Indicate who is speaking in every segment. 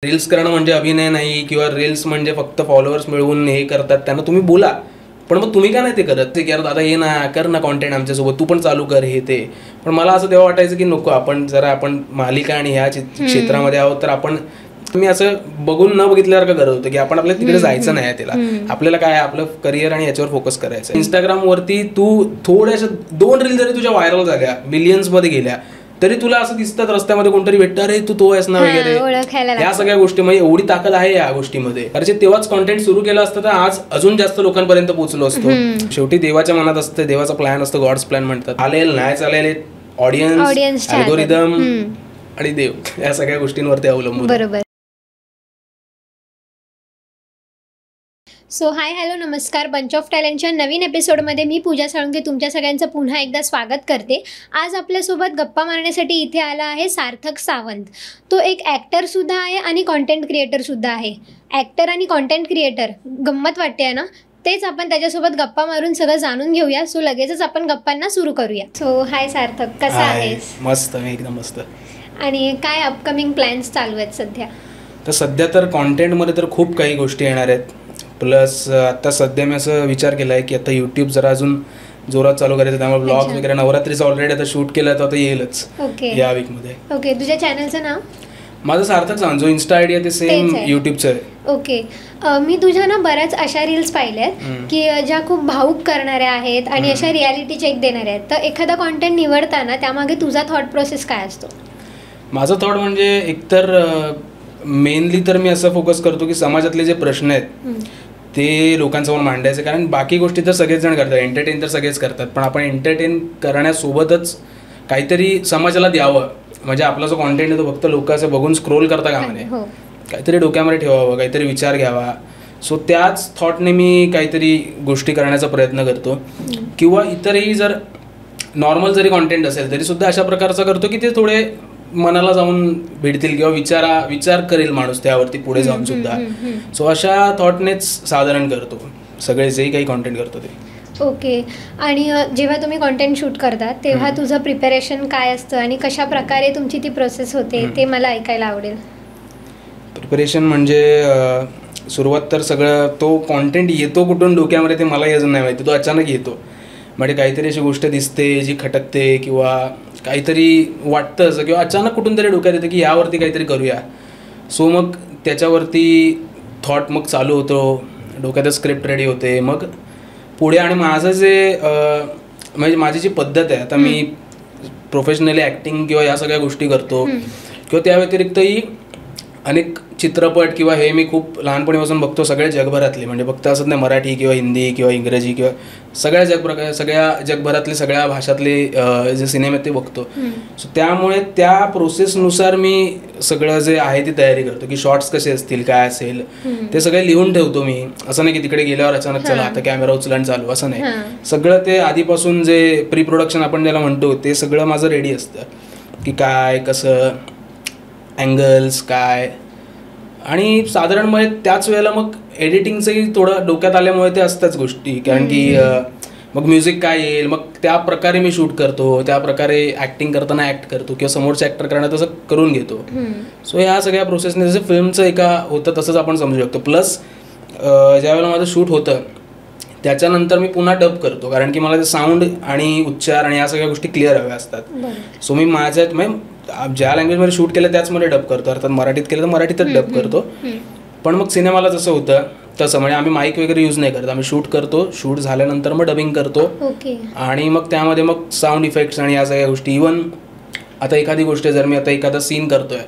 Speaker 1: Reels करणं म्हणजे अभिनय नाही किंवा रील्स म्हणजे फक्त फॉलोअर्स मिळवून हे करतात, त्यांना तुम्ही बोला. पण मग तुम्ही का नाही ते करत? ते की यार दादा ये ना, कर ना कॉन्टेंट आमच्यासोबत, तू पण चालू कर हे ते. पण मला असं तेव्हा वाटायचं की नको, आपण मालिका आणि ह्या क्षेत्रामध्ये आहोत, तर आपण तुम्ही असं बघून न बघितल्यासारखं करत होतं की आपण आपल्याला तिकडे जायचं नाही. त्याला आपल्याला काय आपलं करिअर आणि याच्यावर फोकस करायचं. इंस्टाग्रामवरती तू थोड्याशा 2 रील जरी तुझ्या व्हायरल झाल्या, मिलियन्स मध्ये गेल्या, तरी तुला असं दिसतात रस्त्यामध्ये कोणतरी भेटतं, अरे तू आहेस ना वगैरे, या सगळ्या गोष्टी. म्हणजे एवढी ताकद आहे या गोष्टीमध्ये. अरे तेव्हाच कॉन्टेंट सुरू केलं असतं तर आज अजून जास्त लोकांपर्यंत पोहोचलो असतो. शेवटी देवाच्या मनात असतं, देवाचा प्लॅन असतो, गॉड्स प्लॅन म्हणतात. चालेल नाही चालेल, ऑडियन्स, अल्गोरिदम आणि देव, या सगळ्या गोष्टींवरती अवलंबून.
Speaker 2: बरोबर. सो हाय हॅलो नमस्कार. बंच ऑफ टॅलेंटच्या नवीन एपिसोडमध्ये मी पूजा साळुंखे तुमच्या सगळ्यांचं पुन्हा एकदा स्वागत करते. आज आपल्यासोबत गप्पा मारण्यासाठी इथे आला आहे सार्थक सावंत. तो एक ॲक्टरसुद्धा आहे आणि कॉन्टेंट क्रिएटरसुद्धा आहे. ॲक्टर आणि कॉन्टेंट क्रिएटर, गंमत वाटते आहे ना? तेच आपण त्याच्यासोबत गप्पा मारून सगळं जाणून घेऊया. सो लगेचच आपण गप्पांना सुरू करूया. सो हाय सार्थक, कसा आहेस?
Speaker 1: मस्त, मी एकदम मस्त.
Speaker 2: आणि काय अपकमिंग प्लॅन्स चालू आहेत सध्या?
Speaker 1: तर सध्या तर कॉन्टेंटमध्ये तर खूप काही गोष्टी येणार आहेत. प्लस आता सध्या मी असं विचार केला आहे की आता यूट्यूब जरा अजून जोरात चालू करायचं, त्यामुळे ब्लॉग्स वगैरे नवरात्रीचं ऑलरेडी आता शूट केलं तर आता येईलच या वीकमध्ये.
Speaker 2: ओके. तुझ्या चॅनलचं नाव?
Speaker 1: माझं सार्थक सावंत. जो इन्स्टा आयडी आहे ते सेम यूट्यूबचं आहे.
Speaker 2: ओके. मी तुझ्या ना बऱ्याच अशा रील्स पाहिल्यात की ज्या खूप भावूक करणाऱ्या आहेत आणि अशा रियालिटी चेक देणाऱ्या आहेत. तर एखादा कॉन्टेंट निवडताना त्यामागे तुझा थॉट प्रोसेस काय असतो?
Speaker 1: माझा थॉट म्हणजे एकतर मेनली तर मी असं फोकस करतो की समाजातले जे प्रश्न आहेत ते लोकांसमोर मांडायचे. कारण बाकी गोष्टी तर सगळेच जण करतात, एंटरटेन तर सगळेच करतात, पण आपण एंटरटेन करण्यासोबतच काहीतरी समाजाला द्यावं. म्हणजे आपला जो कॉन्टेंट आहे तो फक्त लोक असं बघून स्क्रोल करता कामा नये, काहीतरी डोक्यामध्ये ठेवावं, काहीतरी विचार घ्यावा. सो त्याच थॉटने मी काहीतरी गोष्टी करण्याचा प्रयत्न करतो. किंवा इतरही जर नॉर्मल जरी कॉन्टेंट असेल तरी सुद्धा अशा प्रकारचा करतो की ते थोडे मनाला जाऊन भेटतील किंवा विचार करेल माणूस त्यावरती पुढे जाऊन सुद्धा. सो अशा थॉटनेच साधारण करतो सगळे जे काही कॉन्टेंट करतो ते.
Speaker 2: ओके. आणि जेव्हा तुम्ही कॉन्टेंट शूट करता तेव्हा तुझं प्रिपरेशन काय असतं आणि कशा प्रकारे तुमची ती प्रोसेस होते ते मला ऐकायला आवडेल.
Speaker 1: प्रिपरेशन म्हणजे सुरुवात तर सगळं तो कॉन्टेंट येतो कुठून डोक्यामध्ये ते मलाही अजून नाही माहिती. तो अचानक येतो. म्हणजे काहीतरी अशी गोष्ट दिसते जी खटकते किंवा काहीतरी वाटतं असं, किंवा अचानक कुठून तरी डोक्यात येतं की यावरती काहीतरी करूया. सो मग त्याच्यावरती थॉट मग चालू होतो, डोक्यात स्क्रिप्ट रेडी होते, मग पुढे. आणि माझं जे म्हणजे माझी जी पद्धत आहे, आता मी प्रोफेशनली ॲक्टिंग किंवा या सगळ्या गोष्टी करतो किंवा त्या व्यतिरिक्तही अनेक चित्रपट किंवा हे मी खूप लहानपणीपासून बघतो, सगळे जगभरातले. म्हणजे फक्त असंच नाही मराठी किंवा हिंदी किंवा इंग्रजी किंवा सगळ्या जगभरातले सगळ्या भाषातले जे सिनेमे ते बघतो. सो त्यामुळे त्या प्रोसेसनुसार मी सगळं जे आहे ती तयारी करतो की शॉर्ट्स कसे असतील, काय असेल ते सगळे लिहून ठेवतो मी. असं नाही की तिकडे गेल्यावर अचानक चला आता कॅमेरा उचलून चालू, असं नाही. सगळं ते आधीपासून जे प्री प्रोडक्शन आपण ज्याला म्हणतो ते सगळं माझं रेडी असतं की काय कसं, अँगल्स काय. आणि साधारण मग त्याच वेळेला मग एडिटिंगचंही थोडं डोक्यात आल्यामुळे ते असताच गोष्टी. कारण की मग म्युझिक काय येईल, मग त्या प्रकारे मी शूट करतो, त्या प्रकारे ॲक्टिंग करताना ॲक्ट करतो किंवा समोरचं ॲक्टर करणं तसं करून घेतो. सो ह्या सगळ्या प्रोसेसने जसं फिल्मचं एका होतं तसंच आपण समजू शकतो. प्लस ज्यावेळेला माझं शूट होतं त्याच्यानंतर मी पुन्हा डब करतो, कारण की मला ते साऊंड आणि उच्चार आणि या सगळ्या गोष्टी क्लिअर हव्या असतात. सो मी माझ्यात ज्या लँग्वेजमध्ये शूट केलं त्याचमध्ये डब करतो. अर्थात मराठीत केलं तर मराठीतच डब करतो. पण मग सिनेमाला जसं होतं तसं म्हणजे आम्ही माईक वगैरे यूज नाही करत, आम्ही शूट करतो, शूट झाल्यानंतर मग डबिंग करतो. आणि मग त्यामध्ये मग साऊंड इफेक्ट्स आणि या सगळ्या गोष्टी. इवन आता एखादी गोष्ट जर मी आता एखादा सीन करतोय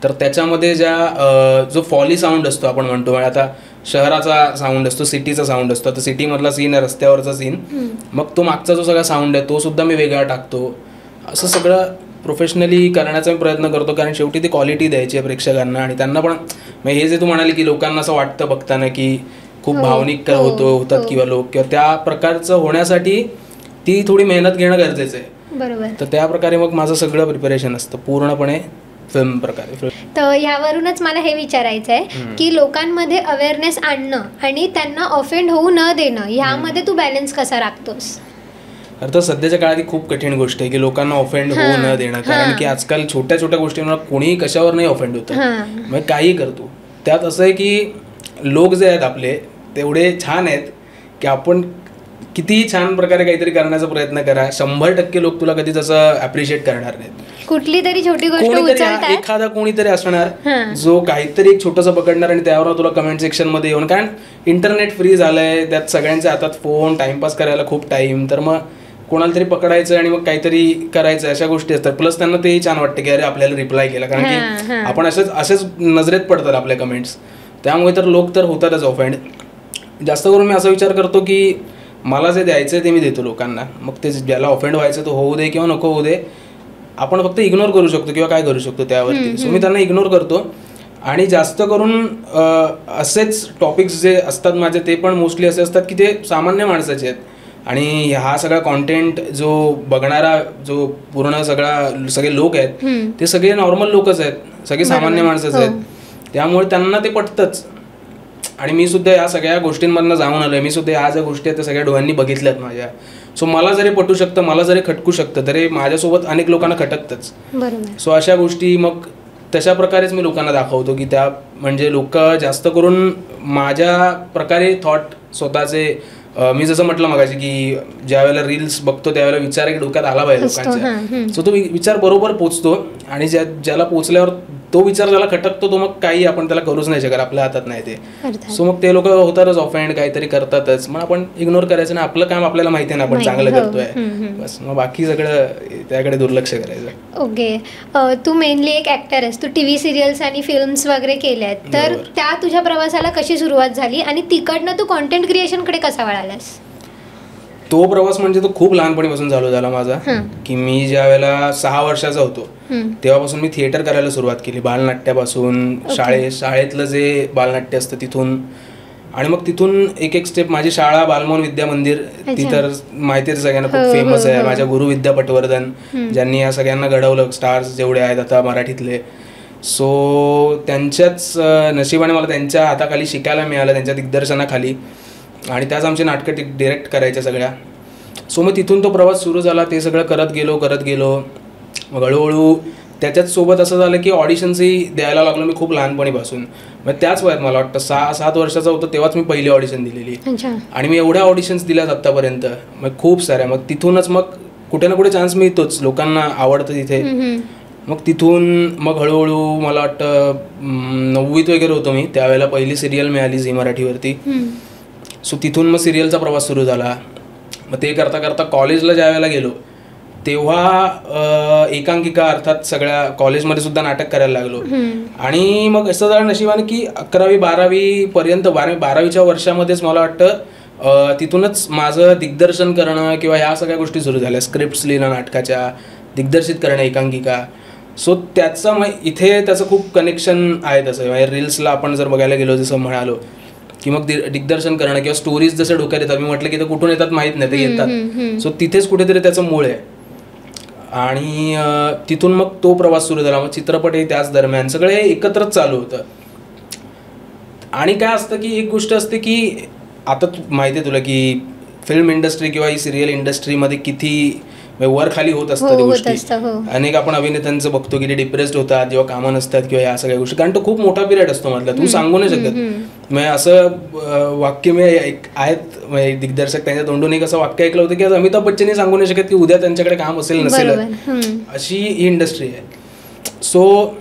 Speaker 1: तर त्याच्यामध्ये जो फॉली साऊंड असतो आपण म्हणतो, म्हणजे आता शहराचा साऊंड असतो, सिटीचा साऊंड असतो. आता सिटीमधला सीन आहे, रस्त्यावरचा सीन, मग तो मागचा जो सगळा साऊंड आहे तो सुद्धा मी वेगळा टाकतो. असं सगळं प्रोफेशनली करण्याचा मी प्रयत्न करतो, कारण शेवटी ती क्वालिटी द्यायची आहे प्रेक्षकांना. आणि त्यांना पण हे जे तू म्हणाली की लोकांना असं वाटतं बघताना की खूप भावनिक होतात किंवा लोक, किंवा त्या प्रकारचं होण्यासाठी ती थोडी मेहनत घेणं गरजेचं आहे.
Speaker 2: बरोबर.
Speaker 1: तर त्या प्रकारे मग माझं सगळं प्रिपरेशन असतं पूर्णपणे फिल्म प्रकारे.
Speaker 2: तर यावरूनच मला हे विचारायचं आहे की लोकांमध्ये अवेअरनेस आणणं आणि त्यांना ऑफेंड होऊ न देणं, ह्यामध्ये तू बॅलन्स कसा राखतोस?
Speaker 1: तर सध्याच्या काळात ही खूप कठीण गोष्ट आहे की लोकांना ऑफेंड होऊ न देणं, कारण की आजकाल छोट्या छोट्या गोष्टींवर कोणीही कशावर नाही ऑफेंड होतं, म्हणजे काही करतो. त्यात असं आहे की लोक जे आहेत आपले तेवढे छान आहेत की आपण कितीही छान प्रकारे काहीतरी करण्याचा प्रयत्न करा, 100% लोक तुला कधीच असं अप्रिशिएट करणार नाहीत.
Speaker 2: कुठली तरी छोटी गोष्ट
Speaker 1: एखादा कोणीतरी असणार जो काहीतरी एक छोटंसं पकडणार आणि त्यावर तुला कमेंट सेक्शन मध्ये येऊन, कारण इंटरनेट फ्री झालंय, त्यात सगळ्यांच्या हातात फोन, टाइमपास करायला खूप टाइम, तर मग कोणाला तरी पकडायचं आणि मग काहीतरी करायचं, अशा गोष्टी असतात. प्लस त्यांना तेही छान वाटतं की अरे आपल्याला रिप्लाय केला, कारण की आपण असेच नजरेत पडतात आपल्या कमेंट्स, त्यामुळे तर लोक तर होतातच ऑफेंड. जास्त करून मी असा विचार करतो की मला जे द्यायचं आहे ते मी देतो लोकांना, मग ते ज्याला ऑफेंड व्हायचं तो होऊ दे किंवा नको होऊ दे, आपण फक्त इग्नोर करू शकतो किंवा काय करू शकतो त्यावरती. सो मी त्यांना इग्नोर करतो. आणि जास्त करून असेच टॉपिक्स जे असतात माझे ते पण मोस्टली असे असतात की ते सामान्य माणसाचे आहेत, आणि हा सगळा कॉन्टेंट जो बघणारा जो पूर्ण सगळे लोक आहेत ते सगळे नॉर्मल लोकच आहेत, सगळे सामान्य माणसंच आहेत, त्यामुळे त्यांना ते पटतंच. आणि मी सुद्धा या सगळ्या गोष्टींमधनं जाऊन आलोय, मी सुद्धा या ज्या गोष्टी आहेत त्या सगळ्या डोळ्यांनी बघितल्यात माझ्या. सो मला जरी पटू शकतं, मला जरी खटकू शकतं, तरी माझ्यासोबत अनेक लोकांना खटकतंच. सो अशा गोष्टी मग तशा प्रकारेच मी लोकांना दाखवतो की त्या म्हणजे लोक जास्त करून माझ्या प्रकारे थॉट स्वतःचे, मी जसं म्हटलं मगाशी की ज्या वेळेला रील्स बघतो त्यावेळेला विचार एक डोक्यात आला पाहिजे लोकांच्या. सो तो विचार बरोबर पोचतो, आणि ज्याला पोचल्यावर तो विचार ज्याला खटकतो तो मग काही आपण त्याला करूच नाही शकत, आपल्या हातात नाही ते. सो मग ते लोक होतातच ऑफेंड, काहीतरी करतातच, मग आपण इग्नोर करायचं ना, आपलं काम आपल्याला माहिती आहे ना आपण चांगलं करतोय, बस. मग बाकी सगळं त्याकडे दुर्लक्ष करायचं.
Speaker 2: ओके, तू मेनली एक ऍक्टर आहेस, तू टीव्ही सिरियल्स आणि फिल्म्स वगैरे केल्या आहेत, तर त्या तुझ्या प्रवासाला कशी सुरुवात झाली आणि तिकडनं तू कॉन्टेंट क्रिएशनकडे कसा वळालास?
Speaker 1: तो प्रवास म्हणजे तो खूप लहानपणीपासून चालू झाला माझा, की मी ज्या वेळेला 6 वर्षाचा होतो तेव्हापासून मी थिएटर करायला सुरुवात केली, बालनाट्यापासून. शाळेतलं जे बालनाट्य असतं तिथून, आणि मग तिथून एक स्टेप. माझी शाळा बालमोहन विद्या मंदिर, ती तर माहिती आहे सगळ्यांना, खूप फेमस आहे. माझ्या गुरु विद्या पटवर्धन, ज्यांनी या सगळ्यांना घडवलं, स्टार्स जेवढे आहेत आता मराठीतले. सो त्यांच्याच नशिबाने मला त्यांच्या हाताखाली शिकायला मिळालं, त्यांच्या दिग्दर्शनाखाली, आणि त्याच आमची नाटकं डिरेक्ट करायच्या सगळ्या. सो मग तिथून तो प्रवास सुरू झाला, ते सगळं करत गेलो. मग हळूहळू त्याच्याच सोबत असं झालं की ऑडिशन्सही द्यायला लागलो मी खूप लहानपणीपासून. मग त्याच वयात मला वाटतं 6-7 वर्षाचा होतो तेव्हाच मी पहिली ऑडिशन दिलेली, आणि मी एवढ्या ऑडिशन्स दिल्यात आत्तापर्यंत, मग खूप साऱ्या. मग तिथूनच मग कुठे ना कुठे चान्स मिळतोच, लोकांना आवडतं तिथे. मग तिथून मग हळूहळू मला वाटतं 9वीत वगैरे होतो मी त्यावेळेला, पहिली सिरियल मिळाली झी मराठीवरती. सो तिथून मग सिरियलचा प्रवास सुरू झाला. मग ते करता करता कॉलेजला ज्या वेळेला गेलो तेव्हा एकांकिका अर्थात सगळ्या कॉलेजमध्ये सुद्धा नाटक करायला लागलो. आणि मग असं झालं नशिबाने की 11वी-12वी पर्यंत, 12वीच्या वर्षामध्येच मला वाटतं तिथूनच माझं दिग्दर्शन करणं किंवा ह्या सगळ्या गोष्टी सुरू झाल्या, स्क्रिप्ट्स लिहिणं नाटकाच्या, दिग्दर्शित करणं एकांकिका. सो त्याचं मग इथे त्याचं खूप कनेक्शन आहे तसं. म्हणजे रील्सला आपण जर बघायला गेलो जसं म्हणालो की मग दिग्दर्शन करणं किंवा स्टोरीज जसं डोक्यात येतात, मी म्हटलं की ते कुठून येतात माहीत नाही, ते येतात. सो तिथेच कुठेतरी त्याचं मूळ आहे, आणि तिथून मग तो प्रवास सुरू झाला. मग चित्रपटही त्याच दरम्यान, सगळे एकत्रच चालू होतं. आणि काय असतं की एक गोष्ट असते की आता माहिती आहे तुला की फिल्म इंडस्ट्री किंवा ही सिरियल इंडस्ट्रीमध्ये किती वर खाली होत असतात गोष्टी. अनेक आपण अभिनेत्यांचं बघतो की ते डिप्रेस्ड होतात जेव्हा कामं नसतात किंवा या सगळ्या गोष्टी, कारण तो खूप मोठा पिरियड असतो मधला, तू सांगू नाही शकत. मग असं वाक्य मी आहेत दिग्दर्शक त्यांच्या तोंडून एक असं वाक्य ऐकलं होतं की आज अमिताभ बच्चनही सांगू नाही शकत की उद्या त्यांच्याकडे काम असेल नसेल, अशी ही इंडस्ट्री आहे. सो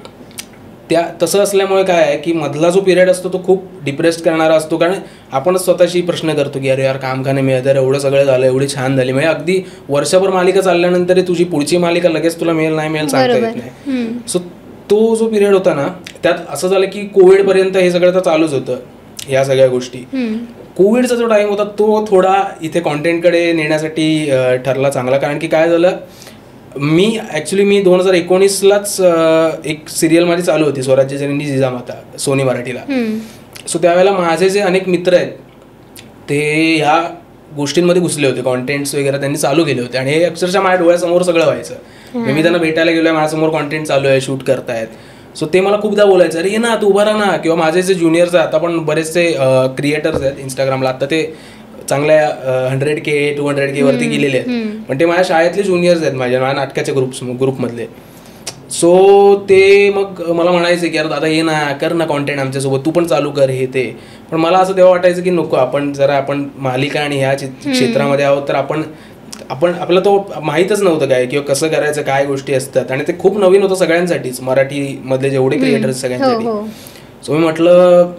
Speaker 1: तसं असल्यामुळे काय आहे की मधला जो पिरियड असतो तो खूप डिप्रेस्ड करणारा असतो, कारण आपणच स्वतःशी प्रश्न करतो की अरे यार काम का नाही मिळत, तर एवढं सगळं झालं, एवढी छान झाली, म्हणजे अगदी वर्षभर मालिका चालल्यानंतर तुझी पुढची मालिका लगेच तुला मिळेल नाही मिळेल सांगता येत नाही. सो तो जो पिरियड होता ना त्यात असं झालं की कोविडपर्यंत हे सगळं तर चालूच होतं या सगळ्या गोष्टी. कोविडचा जो टाइम होता तो थोडा इथे कॉन्टेंटकडे नेण्यासाठी ठरला चांगला, कारण की काय झालं, मी 2019लाच एक सिरियल माझी चालू होती, स्वराज्य जननी जिजामाता, सोनी मराठीला. सो त्यावेळेला माझे जे अनेक मित्र आहेत ते ह्या गोष्टींमध्ये घुसले होते, कॉन्टेंट्स वगैरे त्यांनी चालू केले होते, आणि हे अक्षरशः माझ्या डोळ्यासमोर सगळं व्हायचं. मी त्यांना भेटायला गेलोय, माझ्यासमोर कॉन्टेंट चालू आहे, शूट करतायत. सो ते मला खूपदा बोलायचं अरे ये ना तू उभा राहा ना, किंवा माझे जे ज्युनियर्स आहेत, आता पण बरेचसे क्रिएटर्स आहेत इंस्टाग्रामला, आता ते चांगल्या 100K 200K वरती गेलेले आहेत, पण ते माझ्या शाळेतले ज्युनियर्स आहेत, माझ्या नाटकाच्या ग्रुपमधले. सो ते मग मला म्हणायचे की यार दादा ये ना, कर ना कॉन्टेंट आमच्यासोबत, तू पण चालू कर हे ते. पण मला असं तेव्हा वाटायचं की नको, आपण मालिका आणि ह्या क्षेत्रामध्ये आहोत तर आपण आपलं तो माहीतच नव्हतं काय किंवा कसं करायचं, काय गोष्टी असतात, आणि ते खूप नवीन होतं सगळ्यांसाठीच, मराठीमधले जेवढे क्रिएटर्स सगळ्यांसाठी. सो मी म्हटलं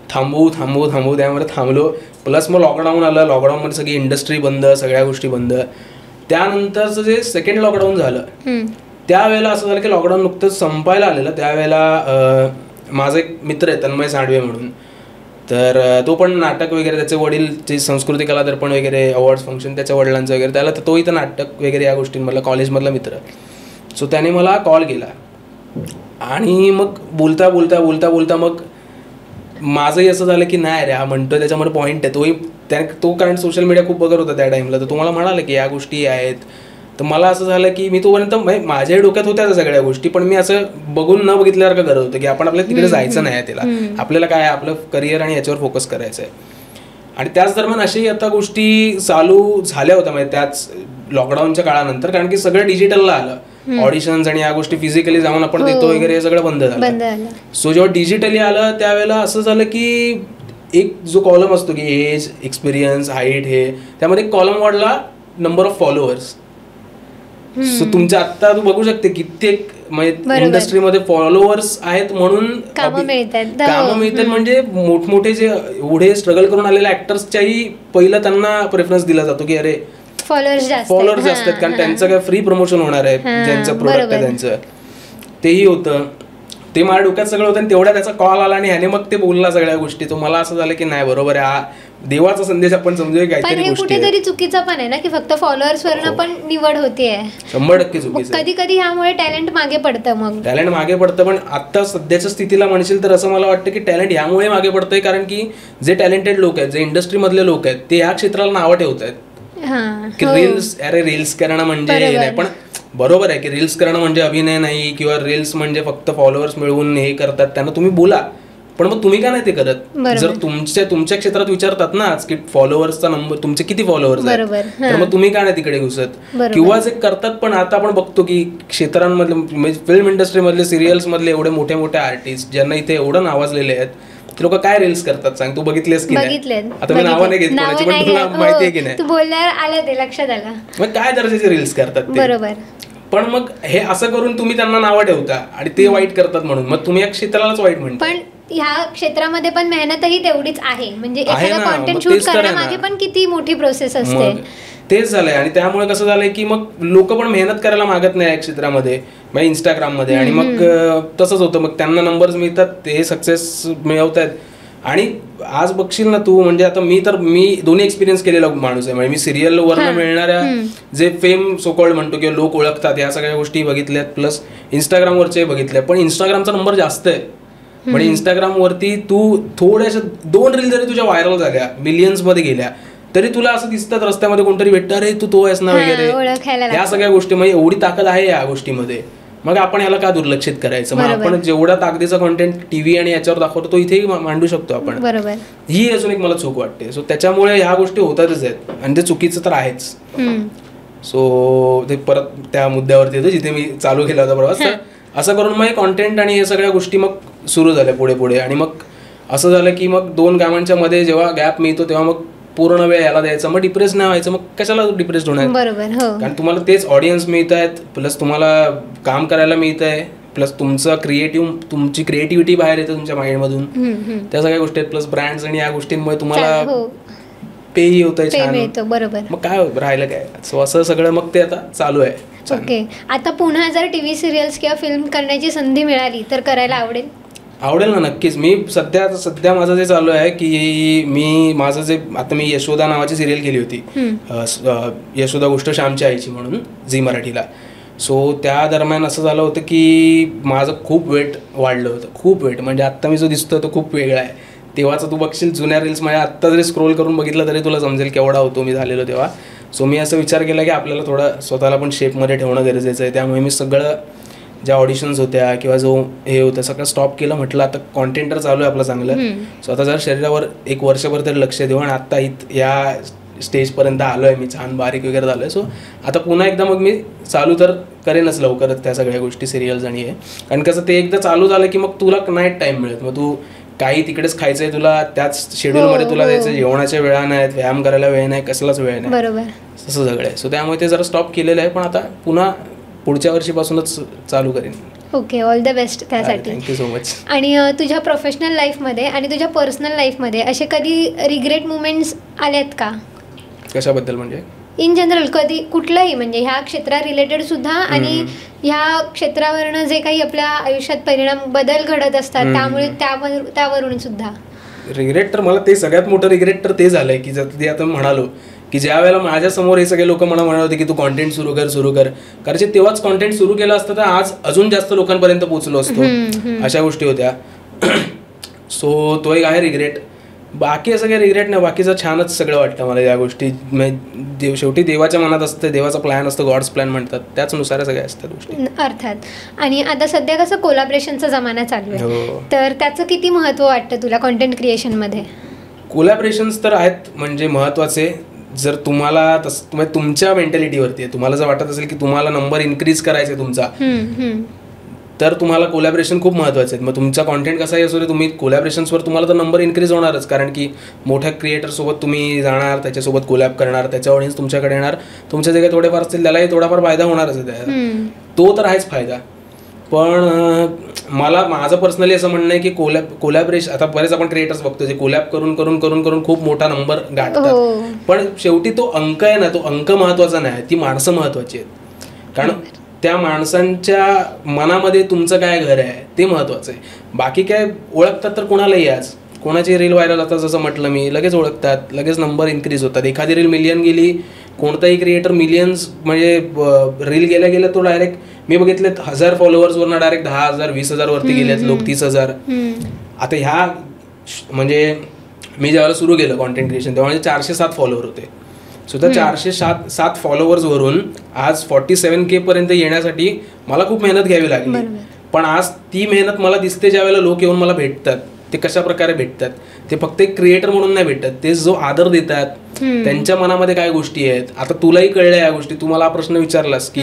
Speaker 1: थांबू, त्यामुळे थांबलो. प्लस मग लॉकडाऊन आलं, लॉकडाऊनमध्ये सगळी इंडस्ट्री बंद, सगळ्या गोष्टी बंद. त्यानंतरचं जे सेकंड लॉकडाऊन झालं त्यावेळेला असं झालं की लॉकडाऊन नुकतंच संपायला आलेलं. त्यावेळेला माझा एक मित्र आहे तन्मय सांडवे म्हणून, तर तो पण नाटक वगैरे, त्याचे वडील जे संस्कृती कला दर्पण वगैरे अवॉर्ड्स फंक्शन त्याच्या वडिलांचं वगैरे, त्याला तो इथं नाटक वगैरे या गोष्टींमधला कॉलेजमधला मित्र. सो त्याने मला कॉल केला आणि मग बोलता मग माझंही असं झालं की नाही रे, हा म्हणतोय त्याच्यामध्ये पॉईंट आहे. तो कारण सोशल मीडिया खूप बघत होता त्या टाइमला, तर तो मला म्हणाला की या गोष्टी आहेत. तर मला असं झालं की मी तोपर्यंत माझ्याही डोक्यात होत्या त्या सगळ्या गोष्टी, पण मी असं बघून न बघितल्यासारखं करत होतं की आपण आपल्याला तिकडे जायचं नाही, त्याला आपल्याला काय आपलं करिअर आणि याच्यावर फोकस करायचं आहे. आणि त्याच दरम्यान अशाही आता गोष्टी चालू झाल्या होत्या म्हणजे त्याच लॉकडाऊनच्या काळानंतर, कारण की सगळं डिजिटलला आलं. ऑडिशन्स आणि या गोष्टी फिजिकली जाऊन आपण देतो वगैरे हे सगळं बंद झालं. सो जेव्हा डिजिटली आलं त्यावेळेला असं झालं की एक जो कॉलम असतो की एज, एक्सपिरियन्स, हाईट, हे त्यामध्ये कॉलम वाढला नंबर ऑफ फॉलोअर्स. सो तुमच्या आता तू बघू शकते कित्येक इंडस्ट्रीमध्ये फॉलोअर्स आहेत म्हणून कामं मिळतात. म्हणजे मोठमोठे जे एवढे स्ट्रगल करून आलेल्या ऍक्टर्सच्याही पहिलं त्यांना प्रेफरन्स दिला जातो की अरे फॉलोअर्स असतात, कारण त्यांचं काय फ्री प्रमोशन होणार आहे, ज्यांचं प्रोडक्ट आहे त्यांचं, तेही होतं. ते माझ्या डोक्यात सगळं होतं आणि तेवढा त्याचा कॉल आला आणि ह्याने मग ते बोलला सगळ्या गोष्टी. तो मला असं झालं की नाही बरोबर आहे, हा देवाचा संदेश आपण समजूया काहीतरी गोष्टी.
Speaker 2: कुठेतरी चुकीचं पण आहे ना की फक्त फॉलोअर्स वरनं पण निवड होतीये.
Speaker 1: 100% चुकीचं.
Speaker 2: कधी कधी ह्यामुळे टॅलेंट मागे पडतं.
Speaker 1: पण आता सध्याच्या स्थितीला म्हणशील तर असं मला वाटतं की टॅलेंट ह्यामुळे मागे पडतंय कारण की जे टॅलेंटेड लोक आहेत, जे इंडस्ट्रीमधले लोक आहेत, ते ह्या क्षेत्राला नावं ठेवत आहेत की रील्स करणं म्हणजे हे नाही. पण बरोबर आहे की रील्स करणं म्हणजे अभिनय नाही, किंवा रील्स म्हणजे फक्त फॉलोअर्स मिळवून हे करतात, त्यांना तुम्ही बोला. पण मग तुम्ही का नाही ते करत? जर तुमच्या क्षेत्रात विचारतात ना की फॉलोअर्सचा नंबर तुमचे किती फॉलोअर्स आहेत, तर मग तुम्ही का नाही तिकडे घुसत? किंवा जे करतात, पण आता आपण बघतो की क्षेत्रांमधले फिल्म इंडस्ट्रीमधले, सिरियल्स मधले एवढे मोठे मोठे आर्टिस्ट ज्यांना इथे एवढं नावाजलेले आहेत, ते लोक काय रील्स करतात सांग? तू बघितलेस की नाही? आता मी नावं नाही घेत कोणाची, पण तुला माहिती आहे की नाही?
Speaker 2: तू बोलल्यावर आलं ते लक्षात आलं.
Speaker 1: मग काय दर्जाचे रील्स करतात ते.
Speaker 2: बरोबर.
Speaker 1: पण मग हे असं करून तुम्ही त्यांना नावं ठेवता आणि ते वाईट करतात म्हणून मग तुम्ही या क्षेत्रालाच वाईट म्हणता.
Speaker 2: पण ह्या क्षेत्रामध्ये पण मेहनतही तेवढीच आहे. म्हणजे एखादा कॉन्टेंट शूट करण्यामागे पण किती मोठी प्रोसेस असते.
Speaker 1: तेच झालंय. आणि त्यामुळे कसं झालंय की मग लोक पण मेहनत करायला मागत नाही या क्षेत्रामध्ये, म्हणजे इंस्टाग्राममध्ये. आणि मग तसंच होतं, मग त्यांना नंबर्स मिळतात, ते सक्सेस मिळवत आहेत. आणि आज बघशील ना तू, म्हणजे आता मी दोन्ही एक्सपिरियन्स केलेला माणूस आहे. म्हणजे मी सिरियल वरनं मिळणाऱ्या जे फेम सोकॉल्ड म्हणतो किंवा लोक ओळखतात या सगळ्या गोष्टी बघितल्यात, प्लस इंस्टाग्रामवरचे बघितल्या. पण इंस्टाग्रामचा नंबर जास्त आहे. म्हणजे इंस्टाग्रामवरती तू थोड्याशा 2 रील जरी तुझ्या व्हायरल झाल्या, मिलियन्स मध्ये गेल्या, तरी तुला असं दिसतात रस्त्यामध्ये कोणतरी भेटतं, अरे तू तो आहेस ना वगैरे, या सगळ्या गोष्टी. म्हणजे एवढी ताकद आहे या गोष्टीमध्ये, मग आपण याला का दुर्लक्षित करायचं? मग आपण जेवढा ताकदीचा कॉन्टेंट टीव्ही आणि याच्यावर दाखवतो तो इथेही मांडू शकतो आपण. ही अजून एक मला चूक वाटते. सो त्याच्यामुळे ह्या गोष्टी होतातच आहेत आणि ते चुकीचं तर आहेच. सो ते परत त्या मुद्द्यावरती येतो जिथे मी चालू केला होता प्रवास. असं करून मग कॉन्टेंट आणि हे सगळ्या गोष्टी मग सुरू झाल्या पुढे. आणि मग असं झालं की मग 2 कामांच्या मध्ये जेव्हा गॅप मिळतो तेव्हा मग पूर्ण वेळ याला द्यायचा, मग डिप्रेस नाही व्हायचं. मग कशाला डिप्रेस्ड होणार? कारण तुम्हाला तेच ऑडियन्स मिळत आहेत, प्लस तुम्हाला काम करायला मिळत आहे, प्लस तुमची क्रिएटिव्हिटी बाहेर येते तुमच्या माइंडमधून, त्या सगळ्या गोष्टी आहेत. प्लस ब्रँड्स आणि या गोष्टींमुळे तुम्हाला पेही होत आहे.
Speaker 2: बरोबर.
Speaker 1: मग काय राहिलं काय? सो असं सगळं मग ते आता चालू आहे.
Speaker 2: ओके. आता पुन्हा जर टीव्ही सिरियल्स किंवा फिल्म करण्याची संधी मिळाली तर करायला आवडेल
Speaker 1: ना? नक्कीच. मी सध्या माझं जे चालू आहे की आता मी यशोदा नावाची सिरियल केली होती, यशोदा गोष्ट श्यामच्या आईची म्हणून, झी मराठीला. सो त्या दरम्यान असं झालं होतं की माझं खूप वेट वाढलं होतं, खूप वेट. म्हणजे आत्ता मी जो दिसतो तो खूप वेगळा आहे. तेव्हाचं तू बघशील जुन्या रील्स माझ्या आत्ता जरी स्क्रोल करून बघितलं तरी तुला समजेल केवढा होतो मी झालेलो तेव्हा. सो मी असं विचार केला की आपल्याला थोडं स्वतःला पण शेपमध्ये ठेवणं गरजेचं आहे. त्यामुळे मी सगळं ज्या ऑडिशन्स होत्या किंवा जो हे होतं सगळं स्टॉप केलं. म्हटलं आता कॉन्टेंट तर चालू आहे आपलं चांगलं, सो आता जर शरीरावर एक वर्षभर तरी लक्ष देऊ. आणि आत्ता या स्टेजपर्यंत आलो आहे मी, छान बारीक वगैरे झालो आहे. सो आता पुन्हा एकदा मग मी चालू तर करेनच लवकरच त्या सगळ्या गोष्टी, सिरियल्स आणि हे. कारण कसं ते एकदा चालू झालं की मग तुला नाही टाईम मिळत. मग तू काही तिकडेच खायचं आहे तुला, त्याच शेड्यूलमध्ये तुला द्यायचं. जेवणाच्या वेळा नाहीत, व्यायाम करायला वेळ नाही, कसलाच वेळ नाही,
Speaker 2: बरोबर,
Speaker 1: तसं सगळं आहे. सो त्यामुळे ते जरा स्टॉप केलेलं आहे. पण आता पुन्हा पुढच्या वर्षीपासूनच चालू करेन.
Speaker 2: ओके, ऑल द बेस्ट त्यासाठी.
Speaker 1: Thank you so much.
Speaker 2: आणि तुझ्या प्रोफेशनल लाईफमध्ये आणि तुझ्या पर्सनल लाईफमध्ये असे कधी रिग्रेट मुमेंट्स आल्यात का?
Speaker 1: कशाबद्दल म्हणजे?
Speaker 2: इन जनरल कधी कुठलंही, म्हणजे ह्या क्षेत्रा रिलेटेड सुद्धा आणि ह्या क्षेत्रावरनं जे काही आपल्या आयुष्यात परिणाम बदल घडत असतात त्यामुळे त्यावरून सुद्धा
Speaker 1: रिग्रेट. तर मला ते सगळ्यात मोठं रिग्रेट तर ते झालंय की जर ते आता म्हणालो की ज्या वेळेला माझ्यासमोर हे सगळे लोक मला म्हणत होते की तू कॉन्टेंट सुरू कर, कारण तेव्हाच कॉन्टेंट सुरू केलं असतं तर आज अजून जास्त लोकांपर्यंत पोहोचलो असतो. अशा गोष्टी होत्या. सो तो एक आहे रिग्रेट. बाकी असं काही रिग्रेट नाही. बाकीचं छानच सगळं वाटतं मला या गोष्टी. शेवटी देवाच्या मनात असतं, देवाचा प्लॅन असतो, गॉड्स प्लॅन म्हणतात, त्याचनुसार सगळ्या असतात गोष्टी
Speaker 2: अर्थात. आणि आता सध्या कसं कोलॅबरेशनचा जमाना चालू आहे, तर त्याचं किती महत्त्व वाटतं तुला कॉन्टेंट क्रिएशनमध्ये?
Speaker 1: कोलॅबरेशन्स तर आहेत म्हणजे महत्त्वाचे. जर तुम्हाला तुमच्या मेंटॅलिटीवरती आहे, तुम्हाला जर वाटत असेल की तुम्हाला नंबर इन्क्रीज करायचा आहे तुमचा, तर तुम्हाला कोलॅबरेशन खूप महत्त्वाचे आहेत. मग तुमचा कॉन्टेंट कसाही असू दे, तुम्ही कोलॅबरेशन्सवर तुम्हाला तर नंबर इन्क्रीज होणारच. कारण की मोठ्या क्रिएटरसोबत तुम्ही जाणार, त्याच्यासोबत कोलॅब करणार, त्याच्या ऑडियन्स तुमच्याकडे येणार, तुमच्या जे काही थोडेफार असतील त्यालाही थोडाफार फायदा होणारच आहे. तो तर आहेच फायदा. पण माझं पर्सनली असं म्हणणं आहे की कोलॅबरेशन, आता बरेच आपण क्रिएटर्स बघतो जे कोलॅब करून करून करून करून खूप मोठा नंबर गाठतात. पण शेवटी तो अंक आहे ना, तो अंक महत्त्वाचा नाही, ती माणसं महत्त्वाची आहेत. कारण त्या माणसांच्या मनामध्ये तुमचं काय घर आहे ते महत्त्वाचं आहे. बाकी काय ओळखतात तर कोणालाही आज, कोणाची रील व्हायरल होतात जसं म्हटलं मी, लगेच ओळखतात, लगेच नंबर इन्क्रीज होतात. एखादी रील मिलियन गेली, कोणताही क्रिएटर मिलियन्स म्हणजे रील गेल्या तो डायरेक्ट मी बघितले 1000 फॉलोअर्सवरनं डायरेक्ट 10,000 20,000 वरती गेलेत लोक, 30,000. आता ह्या म्हणजे मी ज्यावेळेला सुरू केलं कॉन्टेंट क्रिएशन तेव्हा म्हणजे 407 फॉलोअर होते. सुद्धा 407 फॉलोअर्सवरून आज 47K पर्यंत येण्यासाठी मला खूप मेहनत घ्यावी लागली. पण आज ती मेहनत मला दिसते ज्या वेळेला लोक येऊन मला भेटतात. ते कशा प्रकारे भेटतात, ते फक्त एक क्रिएटर म्हणून नाही भेटत, ते जो आदर देतात, त्यांच्या मनामध्ये काय गोष्टी आहेत. आता तुलाही कळल्या या गोष्टी, तू मला हा प्रश्न विचारलास की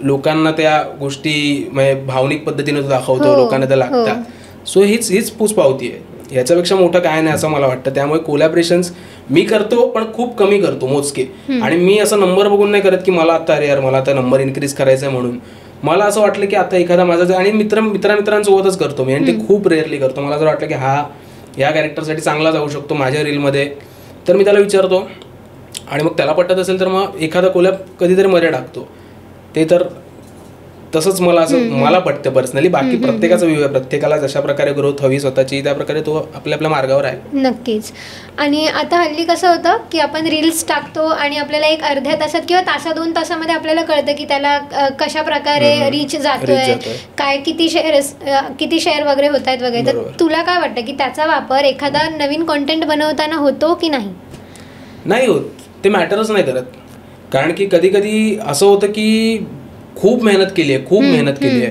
Speaker 1: लोकांना त्या गोष्टी म्हणजे भावनिक पद्धतीने दाखवतो, लोकांना त्या लागतात. सो हीच पूचपावती आहे, याच्यापेक्षा मोठं काय नाही असं मला वाटतं. त्यामुळे कोलॅबरेशन्स मी करतो पण खूप कमी करतो, मोजके. आणि मी असं नंबर बघून नाही करत की मला आता अरे यार मला आता नंबर इन्क्रीज करायचा आहे म्हणून. मला असं वाटलं की आता एखादा माझा, आणि मित्रांसोबतच करतो मी, आणि ते खूप रेअरली करतो. मला जर वाटलं की हा या कॅरेक्टरसाठी चांगला जाऊ शकतो माझ्या रीलमध्ये, तर मी त्याला विचारतो. आणि मग त्याला पटत असेल तर मग एखादा कोलॅब कधीतरी मध्ये टाकतो. ते तर तसंच मला असं मला पटतं पर्सनली. बाकी प्रत्येकाचा व्ह्यू आहे, प्रत्येकाला जशा प्रकारे ग्रोथ हवी स्वतःची त्या प्रकारे तो आपल्या मार्गावर आहे.
Speaker 2: नक्कीच. आणि आता हल्ली कसं होतं की आपण रील्स टाकतो आणि आपल्याला एक अर्ध्या तासात किंवा 2 तासामध्ये आपल्याला कळतं की त्याला कशा प्रकारे रीच जातोय, काय किती शेअर वगैरे होत आहेत वगैरे. तर तुला काय वाटतं की त्याचा वापर एखादा नवीन कॉन्टेंट बनवताना होतो की नाही?
Speaker 1: नाही होत, ते मॅटरच नाही करत. कारण की कधी कधी असं होतं की खूप मेहनत केली आहे,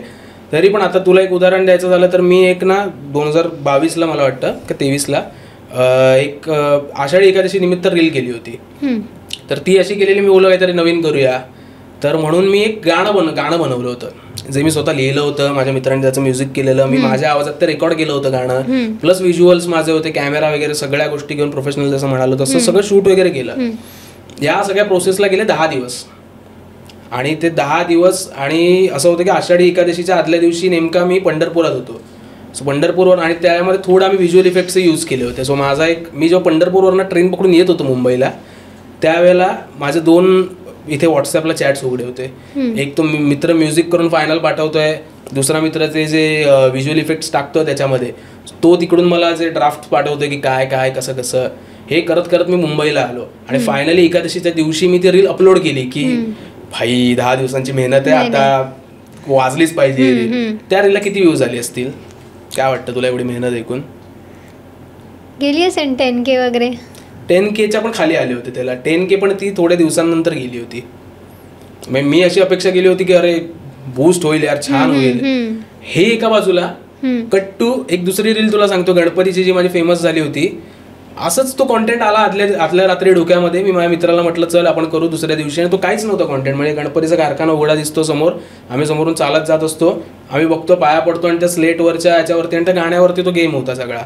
Speaker 1: तरी पण आता तुला एक उदाहरण द्यायचं झालं तर मी एक ना 2022ला मला वाटतं का 23ला एक आषाढी एकादशी निमित्त रील केली होती. तर ती अशी केलेली, मी बोललो काहीतरी नवीन करूया, तर म्हणून मी एक गाणं बनवलं होतं जे मी स्वतः लिहिलं होतं. माझ्या मित्रांनी त्याचं म्युझिक केलेलं, मी माझ्या आवाजात ते रेकॉर्ड केलं होतं गाणं, प्लस व्हिज्युअल्स माझे होते, कॅमेरा वगैरे सगळ्या गोष्टी घेऊन प्रोफेशनल जसं म्हणालो तसं सगळं शूट वगैरे केलं. या सगळ्या प्रोसेसला गेले 10 दिवस. आणि ते 10 दिवस, आणि असं होतं की आषाढी एकादशीच्या आदल्या दिवशी नेमका मी पंढरपुरात होतो. सो पंढरपूरवर, आणि त्यामध्ये थोडं आम्ही व्हिज्युअल इफेक्ट्स यूज केले होते. सो माझा मी जेव्हा पंढरपूरवरनं ट्रेन पकडून येत होतो मुंबईला, त्यावेळेला माझे 2 इथे व्हॉट्सॲपला चॅट्स उघडे होते. एक तो मित्र म्युझिक करून फायनल पाठवतोय, दुसरा मित्र ते जे व्हिज्युअल इफेक्ट्स टाकतोय त्याच्यामध्ये, तो तिकडून मला जे ड्राफ्ट पाठवतोय की काय कसं हे करत करत मी मुंबईला आलो. आणि फायनली एकादशीच्या दिवशी मी ती रील अपलोड केली की भाई 10 दिवसांची मेहनत आहे, आता वाजलीच पाहिजे. त्या रीलला किती व्ह्यूज आले असतील काय वाटतं तुला? एवढी मेहनत ऐकून
Speaker 2: गेली असेल 10K वगैरे.
Speaker 1: 10Kच्या पण खाली आले होते त्याला. 10K पण ती थोड्या दिवसांनंतर गेली होती. मी अशी अपेक्षा केली होती की अरे बूस्ट होईल यार, छान होईल, हे एका बाजूला. कट टू एक दुसरी रील तुला सांगतो, गणपतीची जी माझी फेमस झाली होती, असंच तो कॉन्टेंट आला आदल्या रात्री डोक्यामध्ये. मी माझ्या मित्राला म्हटलं चल आपण करू दुसऱ्या दिवशी, आणि तो काहीच नव्हता कॉन्टेंट. म्हणजे गणपतीचा कारखाना उघडा दिसतो समोर, आम्ही समोरून चालत जात असतो, आम्ही बघतो, पाया पडतो, आणि त्या स्लेटवरच्या याच्यावरती आणि त्या गाण्यावरती तो गेम होता सगळा.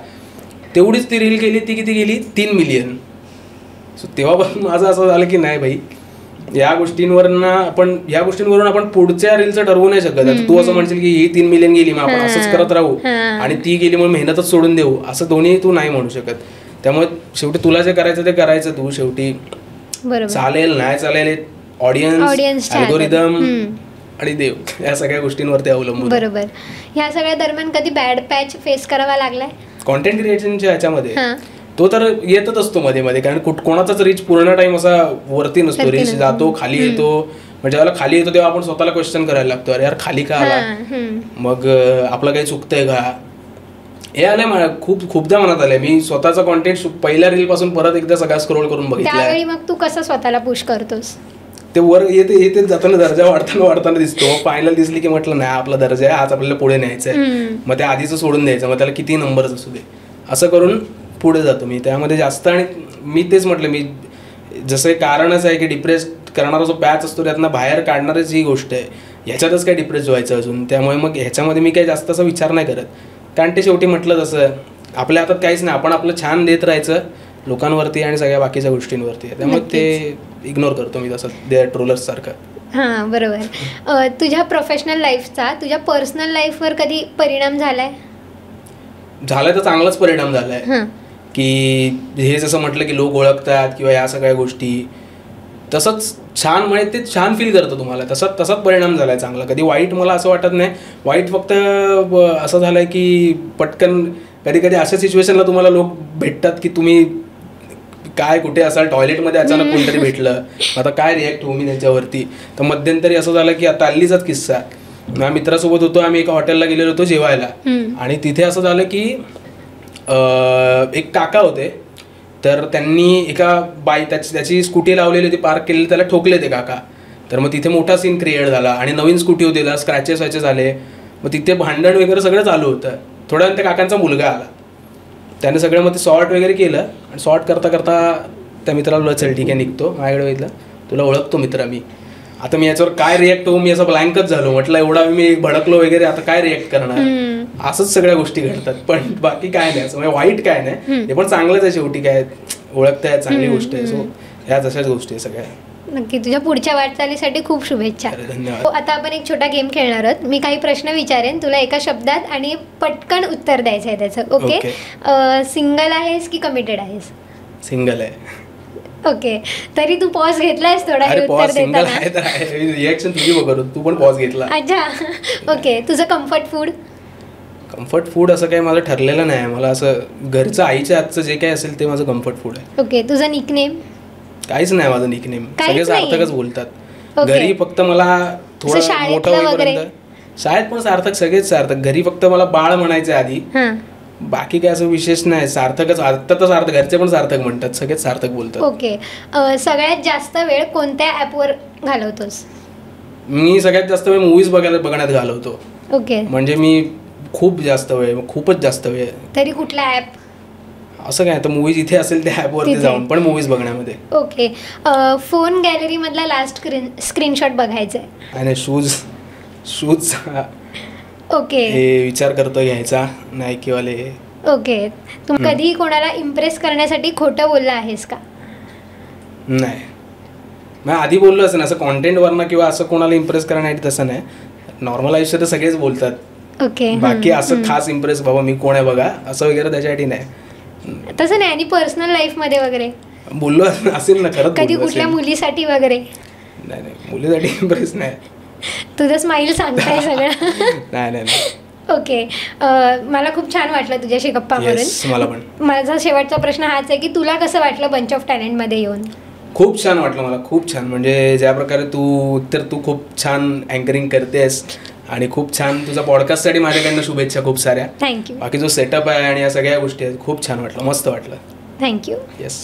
Speaker 1: तेवढीच ती रील केली, ती किती गेली, 3 मिलियन. सो तेव्हापासून माझं असं झालं की नाही भाई, या गोष्टींवरून आपण पुढच्या रीलचं ठरवू नाही शकत. तू असं म्हणशील की ही 3 मिलियन गेली, मग आपण असंच करत राहू, आणि ती गेली म्हणून मेहनतच सोडून देऊ, असं दोन्ही तू नाही म्हणू शकत. त्यामुळे शेवटी तुला जे करायचं ते करायचं तू. शेवटी चालेल नाही चालेल, ऑडियन्स, अल्गोरिदम आणि देव, या सगळ्या गोष्टींवरती अवलंबून.
Speaker 2: बरोबर. ह्या सगळ्या दरम्यान कधी बॅड पॅच फेस करावा लागलाय
Speaker 1: कॉन्टेंट क्रिएशनच्या ह्याच्यामध्ये? तो तर येतच असतो मध्ये मध्ये, कारण कोणाचाच रीच पूर्ण टाइम असा वरती नसतो. रीच जातो, खाली येतो. म्हणजे जेव्हा खाली येतो तेव्हा आपण स्वतःला क्वेश्चन करायला लागतो, अरे यार खाली का आला, मग आपलं काही चुकतंय का, हे आलंय खूपदा मनात आलंय. मी स्वतःचा कॉन्टेंट पहिल्या रील पासून परत एकदा सगळा स्क्रोल करून बघितला.
Speaker 2: त्यावेळी मग तू कसं स्वतःला पुश करतोस?
Speaker 1: ते वर येते जाताना दर्जा वाढताना दिसतो. फायनल दिसली की म्हटलं नाही, आपला दर्जा आहे, आज आपल्याला पुढे न्यायचं आहे, मग ते आधीचं सोडून द्यायचं, मग त्याला किती नंबर्स असू दे, असं करून पुढे जातो मी त्यामध्ये जास्त. आणि मी तेच म्हटलं, मी जसं कारणच आहे की डिप्रेस करणारा जो पॅच असतो त्यातनं बाहेर काढणारच ही गोष्ट आहे. ह्याच्यातच काय डिप्रेस व्हायचं अजून, त्यामुळे मग ह्याच्यामध्ये मी काही जास्त असा विचार नाही करत. कारण ते शेवटी म्हटलं तसं आपल्या हातात काहीच नाही, आपण आपलं छान देत राहायचं लोकांवरती आणि सगळ्या बाकीच्या गोष्टींवरती. त्यामुळे ते इग्नोर करतो मी तसं दे ट्रोलर्स सारखं.
Speaker 2: हां बरोबर. तुझ्या प्रोफेशनल लाईफचा तुझ्या पर्सनल लाईफवर कधी परिणाम झालाय?
Speaker 1: तर चांगलाच परिणाम झालाय. की हे जसं म्हटलं की लोक ओळखतात किंवा या सगळ्या गोष्टी, तसंच छान म्हणजे ते छान फील करतं तुम्हाला, तसाच परिणाम झालाय चांगला. कधी वाईट मला असं वाटत नाही. वाईट फक्त असं झालंय की पटकन कधी अशा सिच्युएशनला तुम्हाला लोक भेटतात की तुम्ही काय कुठे असाल, टॉयलेटमध्ये अचानक कोणतरी भेटलं, आता काय रिॲक्ट होऊ मी त्याच्यावरती. तर मध्यंतरी असं झालं की आता हल्लीचाच किस्सा, माझ्या मित्रासोबत होतो, आम्ही एका हॉटेलला गेलेलो होतो जेवायला, आणि तिथे असं झालं की एक काका होते, तर त्यांनी एका त्याची स्कूटी लावलेली होती, पार्क केलेली, त्याला ठोकले ते काका. तर मग तिथे मोठा सीन क्रिएट झाला, आणि नवीन स्कूटी होती, त्याला स्क्रॅचेस व्हायचे झाले. मग तिथे भांडण वगैरे सगळं चालू होतं. थोड्या वेळ त्या काकांचा मुलगा आला, त्याने सगळं मग ते सॉर्ट वगैरे केलं, आणि सॉर्ट करता करता त्या मित्राला बोलला चल ठीक आहे निघतो. माझ्याकडे बघितलं, तुला ओळखतो मित्रा मी. आता मी याच्यावर काय रिॲक्ट होऊ, मी असं ब्लँकच झालो. म्हटलं एवढा मी भडकलो वगैरे, आता काय रिॲक्ट करणार. असंच सगळ्या गोष्टी घडतात, पण बाकी काय नाही, असं म्हणजे वाईट काय नाही, ते पण चांगलंच आहे. शेवटी काय ओळखताय, चांगली गोष्ट आहे. सो ह्या तशाच गोष्टी आहे सगळ्या.
Speaker 2: नक्की. तुझ्या पुढच्या वाटचालीसाठी खूप शुभेच्छा.
Speaker 1: धन्यवाद.
Speaker 2: आता आपण एक छोटा गेम खेळणार आहोत. मी काही प्रश्न विचारेन तुला एका शब्दात, आणि पटकन उत्तर द्यायचं आहे त्याचं. ओके. सिंगल आहेस की कमिटेड आहेस?
Speaker 1: सिंगल आहे.
Speaker 2: ओके. तरी तू पॉज घेतलायस थोडा हे उत्तर देताना.
Speaker 1: रिॲक्शन तुझी बघ, तू पण पॉज घेतला.
Speaker 2: अच्छा. ओके. तुझं कम्फर्ट फूड
Speaker 1: असं काही माझं ठरलेलं नाही. मला असं घरचं आईच्या हातचं जे काही असेल ते माझं कम्फर्ट फूड आहे.
Speaker 2: ओके. तुझं निकनेम?
Speaker 1: काहीच नाही माझं निकनेम, सगळे सार्थकच बोलतात. घरी फक्त मला थोडं मोठं होईपर्यंत, शाळेत पण सार्थक, सगळेच सार्थक. घरी फक्त मला बाळ म्हणायचे आधी, बाकी काय असं विशेष नाही. सार्थकच. आता तर सार्थक, घरचे पण सार्थक म्हणतात, सगळेच सार्थक बोलतात.
Speaker 2: ओके. सगळ्यात जास्त वेळ कोणत्या ऍपवर घालवतोस?
Speaker 1: मी सगळ्यात जास्त वेळ मूवीज बघण्यात घालवतो.
Speaker 2: ओके.
Speaker 1: म्हणजे मी खूपच जास्त वेळ.
Speaker 2: तरी कुठला ऍप?
Speaker 1: असं काय, तर मूवीज इथे असेल त्या ॲपवरती जाऊन, पण मूवीज बघण्यामध्ये.
Speaker 2: ओके. फोन गॅलरी मधला लास्ट स्क्रीनशॉट बघायचा आहे?
Speaker 1: आणि शूज
Speaker 2: ओके.
Speaker 1: हे विचार करतो घ्यायचा, नाईकीवाले.
Speaker 2: ओके. तू कधी कोणाला इम्प्रेस करण्यासाठी खोटं बोलला आहेस का?
Speaker 1: नाही. मग आधी बोललो असं ना, असं कॉन्टेंटवरनं किंवा असं कोणाला इम्प्रेस करण्यासाठी तसं नाही. नॉर्मल आयुष्यात तर सगळेच बोलतात.
Speaker 2: ओके.
Speaker 1: बाकी असं खास इम्प्रेस बाबा मी कोण आहे बघा असं वगैरे त्याच्यासाठी नाही.
Speaker 2: तसं नाही. आणि पर्सनल लाईफ मध्ये वगैरे
Speaker 1: बोललो असेल ना, खरंच
Speaker 2: कधी कुठल्या मुलीसाठी वगैरे?
Speaker 1: नाही, मुलीसाठी इम्प्रेस नाही.
Speaker 2: तुझं स्माईल सांगताय सगळं.
Speaker 1: नाही.
Speaker 2: ओके. मला खूप छान वाटलं तुझ्याशी गप्पा मारून.
Speaker 1: मला पण.
Speaker 2: माझा शेवटचा प्रश्न हाच आहे की तुला कसं वाटलं बंच ऑफ टॅलेंट मध्ये येऊन?
Speaker 1: खूप छान वाटलं मला, खूप छान. म्हणजे ज्या प्रकारे तू खूप छान अँकरिंग करतेस, आणि खूप छान तुझा पॉडकास्टसाठी माझ्याकडनं शुभेच्छा खूप साऱ्या.
Speaker 2: थँक्यू.
Speaker 1: बाकी जो सेटअप आहे आणि या सगळ्या गोष्टी आहेत, खूप छान वाटलं, मस्त वाटलं.
Speaker 2: थँक्यू.
Speaker 1: येस.